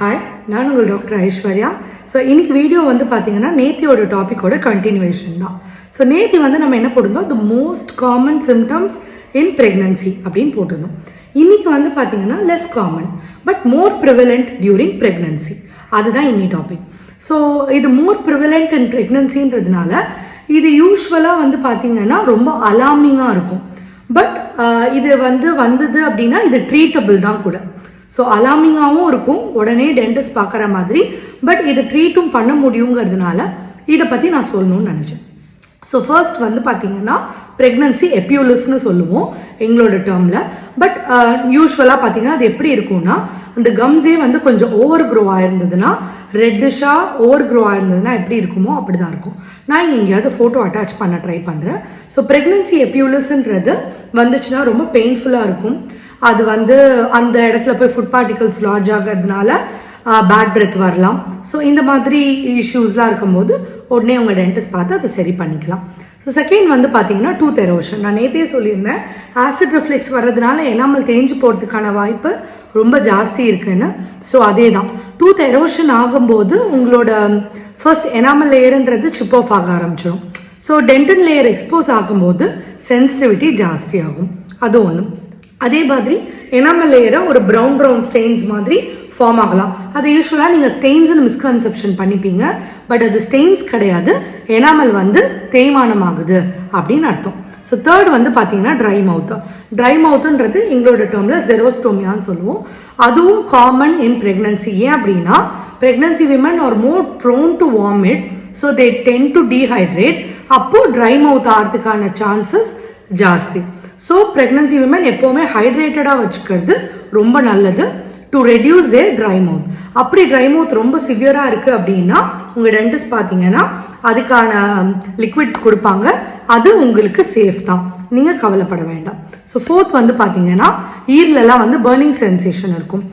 Hi, நான் உங்கள் doctor Aishwarya. So இன்றைக்கி வீடியோ வந்து பார்த்திங்கன்னா நேத்தியோட டாப்பிக்கோட கண்டினியூவேஷன் தான். ஸோ நேத்தி வந்து நம்ம என்ன போட்டிருந்தோம், the most common symptoms in pregnancy அப்படின்னு போட்டிருந்தோம். இன்றைக்கி வந்து பார்த்திங்கன்னா less common but more prevalent during pregnancy, அதுதான் இன்னி டாபிக். ஸோ இது மோர் ப்ரிவலண்ட் இன் ப்ரெக்னன்சின்றதுனால இது யூஸ்வலாக வந்து பார்த்திங்கன்னா ரொம்ப அலார்மிங்காக இருக்கும். பட் இது வந்தது அப்படின்னா இது ட்ரீட்டபிள் தான் கூட. ஸோ அலார்மிங்காகவும் இருக்கும், உடனே டென்டிஸ்ட் பார்க்குற மாதிரி. பட் இதை ட்ரீட்டும் பண்ண முடியுங்கிறதுனால இதை பற்றி நான் சொல்லணும்னு நினச்சேன். ஸோ ஃபர்ஸ்ட் வந்து பார்த்திங்கன்னா ப்ரெக்னன்சி எபியூலஸ்ன்னு சொல்லுவோம் எங்களோட டேர்மில். பட் யூஸ்வலாக பார்த்திங்கன்னா அது எப்படி இருக்கும்னா, அந்த கம்ஸே வந்து கொஞ்சம் ஓவர் க்ரோ ஆயிருந்ததுன்னா, ரெட்டிஷாக ஓவர் க்ரோ ஆயிருந்ததுன்னா எப்படி இருக்குமோ அப்படி தான் இருக்கும். நான் இங்கே எங்கேயாவது ஃபோட்டோ அட்டாச் பண்ண ட்ரை பண்ணுறேன். ஸோ ப்ரெக்னன்சி எபியூலஸ்ன்றது வந்துச்சுன்னா ரொம்ப பெயின்ஃபுல்லாக இருக்கும். அது வந்து அந்த இடத்துல போய் ஃபுட் பார்ட்டிகல்ஸ் லாட்ஜ் ஆகிறதுனால பேட் பிரெத் வரலாம். ஸோ இந்த மாதிரி இஷ்யூஸ்லாம் இருக்கும்போது உடனே உங்கள் டென்டிஸ்ட் பார்த்து அதை சரி பண்ணிக்கலாம். ஸோ செகண்ட் வந்து பார்த்தீங்கன்னா டூத் எரோஷன். நான் நேற்றே சொல்லியிருந்தேன், ஆசிட் ரிஃப்ளெக்ஸ் வர்றதுனால எனாமல் தேஞ்சு போகிறதுக்கான வாய்ப்பு ரொம்ப ஜாஸ்தி இருக்குன்னு. ஸோ அதே தான், டூத் எரோஷன் ஆகும்போது உங்களோட ஃபர்ஸ்ட் எனாமல் லேயருன்றது சிப் ஆஃப் ஆக ஆரம்பிச்சிடும். ஸோ டென்டல் லேயர் எக்ஸ்போஸ் ஆகும்போது சென்சிட்டிவிட்டி ஜாஸ்தி ஆகும், அது ஒன்று. அதே மாதிரி எனாமல் லேயரை ஒரு ப்ரௌன் ஸ்டெயின்ஸ் மாதிரி ஃபார்ம் ஆகலாம். அது யூஸ்வலாக நீங்கள் ஸ்டெயின்ஸ்னு மிஸ்கன்செப்ஷன் பண்ணிப்பீங்க. பட் அது ஸ்டெயின்ஸ் கிடையாது, எனாமல் வந்து தேய்மானம் ஆகுது அப்படின்னு அர்த்தம். ஸோ தேர்ட் வந்து பார்த்தீங்கன்னா ட்ரை மவுத்துன்றது எங்களோட டேர்மில் ஜெரோஸ்டோமியான்னு சொல்லுவோம். அதுவும் காமன் இன் ப்ரெக்னன்சி. ஏன் அப்படின்னா pregnancy women are more prone to vomit, so they tend to dehydrate. அப்போது ட்ரை மவுத் ஆகிறதுக்கான சான்சஸ் ஜாஸ்தி. ஸோ ப்ரெக்னன்சி விமன் எப்போவுமே ஹைட்ரேட்டடாக வச்சுக்கிறது ரொம்ப நல்லது to reduce their dry mouth. அப்படி ட்ரை மவுத் ரொம்ப சிவியராக இருக்குது அப்படின்னா உங்கள் டென்டிஸ்ட் பார்த்தீங்கன்னா அதுக்கான லிக்விட் கொடுப்பாங்க, அது உங்களுக்கு சேஃப் தான், நீங்கள் கவலைப்பட வேண்டாம். ஸோ ஃபோர்த் வந்து பார்த்தீங்கன்னா ஈரலெல்லாம் வந்து பர்னிங் சென்சேஷன் இருக்கும்,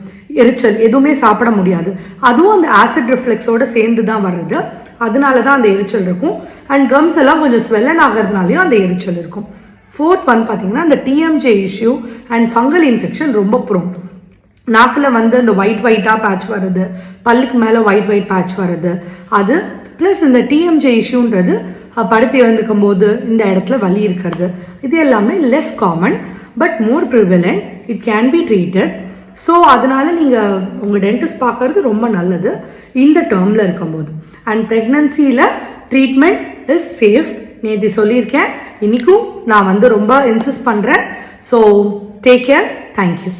எரிச்சல், எதுவுமே சாப்பிட முடியாது. அதுவும் அந்த ஆசிட் ரிஃப்ளெக்ஸோடு சேர்ந்து தான் வர்றது, அதனால தான் அந்த எரிச்சல் இருக்கும். அண்ட் கம்ஸ் எல்லாம் கொஞ்சம் ஸ்வெல்லன் ஆகிறதுனாலையும் அந்த எரிச்சல் இருக்கும். ஃபோர்த் வந்து பார்த்தீங்கன்னா இந்த TMJ issue and fungal infection ரொம்ப ப்ரோன். நாக்கில் வந்து இந்த ஒயிட்டாக பேட்ச் வருது, பல்லுக்கு மேலே ஒயிட் பேட்ச் வருது, அது ப்ளஸ் இந்த டிஎம்ஜே இஷ்யூன்றது படுத்து எழுந்துக்கும் போது இந்த இடத்துல வலி இருக்கிறது, இது எல்லாமே less common but more prevalent. It can be treated. So அதனால் நீங்கள் உங்கள் டென்டிஸ்ட் பார்க்கறது ரொம்ப நல்லது இந்த டேர்மில் இருக்கும்போது. அண்ட் ப்ரெக்னன்சியில் ட்ரீட்மெண்ட் இஸ் சேஃப். நேற்று சொல்லியிருக்கேன், இன்றைக்கும் நான் வந்து ரொம்ப இன்சிஸ்ட் பண்ணுறேன். So take care, thank you.